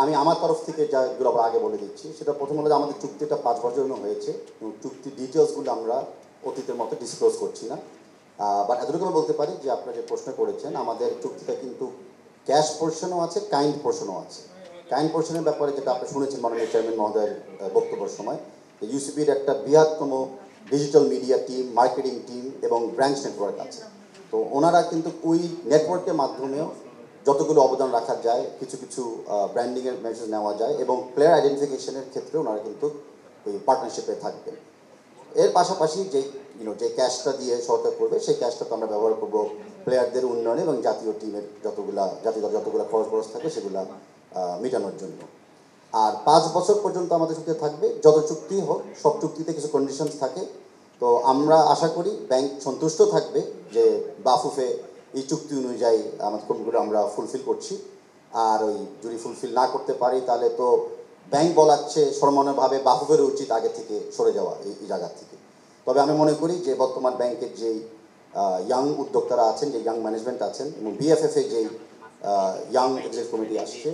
আমি আমার তরফ থেকে যাগুলো আগে বলে দিচ্ছি, সেটা প্রথম হলো যে আমাদের চুক্তিটা 5 বছরের জন্য হয়েছে এবং চুক্তি ডিটেলসগুলো আমরা অতীতের মতো ডিসক্লোজ করছি না। বাট এতটুকু আমি বলতে পারি যে আপনারা যে প্রশ্ন করেছেন, আমাদের চুক্তিটা কিন্তু ক্যাশ পোর্শনও আছে, কাইন্ড পোর্শনও আছে। কাইন্ড পোর্শনের ব্যাপারে যেটা আপনি শুনেছেন মাননীয় চেয়ারম্যান মহোদয়ের বক্তব্যের সময়, ইউসিবির একটা বৃহত্তম digital media team, marketing team এবং ব্রাঞ্চ নেটওয়ার্ক আছে। তো ওনারা কিন্তু ওই নেটওয়ার্কের মাধ্যমেও যতগুলো অবদান রাখা যায়, কিছু কিছু ব্র্যান্ডিংয়ের মেজার নেওয়া যায় এবং প্লেয়ার আইডেন্টিফিকেশনের ক্ষেত্রে ওনারা কিন্তু ওই পার্টনারশিপে থাকবেন। এর পাশাপাশি যে ক্যাশটা দিয়ে সরকার করবে, সেই ক্যাশটা তো আমরা ব্যবহার করবো প্লেয়ারদের উন্নয়নে এবং জাতীয় টিমের যতগুলো খরচ থাকে সেগুলো মেটানোর জন্য। আর 5 বছর পর্যন্ত আমাদের চুক্তি থাকবে। যত চুক্তি হোক, সব চুক্তিতে কিছু কন্ডিশনস থাকে। তো আমরা আশা করি ব্যাংক সন্তুষ্ট থাকবে যে বাফুফে এই চুক্তি অনুযায়ী আমাদের কর্মীগুলো আমরা ফুলফিল করছি। আর যদি ফুলফিল না করতে পারি, তাহলে তো ব্যাংক বলাচ্ছে সরমনাভাবে বাফুফের উচিত আগে থেকে সরে যাওয়া এই জায়গা থেকে। তবে আমি মনে করি যে বর্তমান ব্যাংকের যেই ইয়াং উদ্যোক্তারা আছেন, যে ইয়াং ম্যানেজমেন্ট আছেন এবং বিএফএফ এ যেই ইয়াং এক্সিকিউটিভ কমিটি আসছে,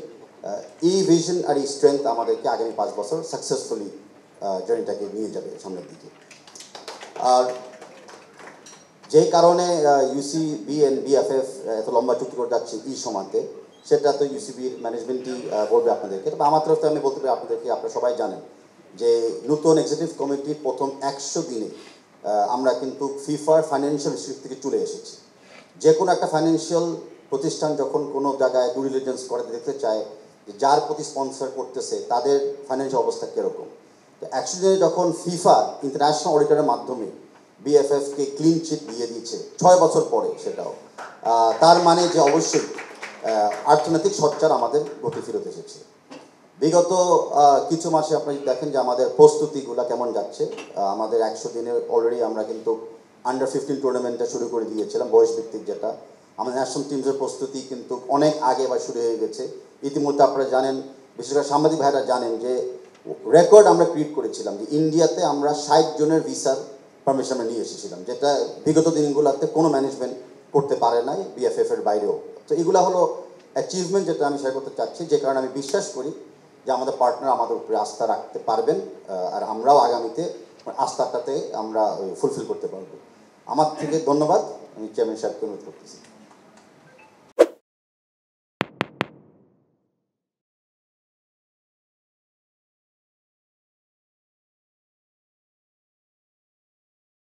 এই ভিশন আর এই স্ট্রেংথ আমাদেরকে আগামী 5 বছর সাকসেসফুলি জার্নিটাকে নিয়ে যাবে সামনের দিকে। আর যেই কারণে ইউসিবি এন্ড বিএফএফ এত লম্বা চুক্তি করে যাচ্ছে এই সময়তে, সেটা তো ইউসিবির ম্যানেজমেন্টই বলবে আপনাদেরকে। তবে আমার তরফ থেকে আমি বলতে পারি আপনাদেরকে, আপনারা সবাই জানেন যে নতুন এক্সিকিউটিভ কমিটির প্রথম 100 দিনে আমরা কিন্তু ফিফার ফাইন্যান্সিয়াল ইনস্টিটিউট থেকে চলে এসেছি। যে কোনো একটা ফাইন্যান্সিয়াল প্রতিষ্ঠান যখন কোনো জায়গায় ডিউ ডিলিজেন্স করে দেখতে চায় যে যার প্রতি স্পন্সর করতেছে তাদের ফাইন্যান্সিয়াল অবস্থা কীরকম। তো 100 দিনে যখন ফিফা ইন্টারন্যাশনাল অডিটরের মাধ্যমে বিএফএফকে ক্লিন চিট দিয়ে দিয়েছে 6 বছর পরে, সেটাও তার মানে যে অবশ্যই অর্থনৈতিক সচ্চার আমাদের গতি ফিরত এসেছে। বিগত কিছু মাসে আপনি দেখেন যে আমাদের প্রস্তুতিগুলো কেমন যাচ্ছে। আমাদের 100 দিনে অলরেডি আমরা কিন্তু আন্ডার-15 টুর্নামেন্টটা শুরু করে দিয়েছিলাম, বয়সভিত্তিক যেটা। আমাদের ন্যাশনাল টিমসের প্রস্তুতি কিন্তু অনেক আগে বা শুরু হয়ে গেছে। ইতিমধ্যে আপনারা জানেন, বিশেষ করে সাংবাদিক ভাইরা জানেন যে রেকর্ড আমরা ক্রিয়েট করেছিলাম যে ইন্ডিয়াতে আমরা 60 জনের ভিসার পারমিশন আমরা নিয়ে এসেছিলাম, যেটা বিগত দিনগুলোতে কোনো ম্যানেজমেন্ট করতে পারে নাই, বিএফএফ এর বাইরেও। তো এগুলো হলো অ্যাচিভমেন্ট যেটা আমি শেয়ার করতে চাচ্ছি, যে কারণে আমি বিশ্বাস করি যে আমাদের পার্টনার আমাদের উপরে আস্থা রাখতে পারবেন, আর আমরাও আগামীতে আস্থাটাতে আমরা ফুলফিল করতে পারবো। আমার থেকে ধন্যবাদ। আমি চেয়ারম্যান সাহেবকে অনুরোধ করতেছি।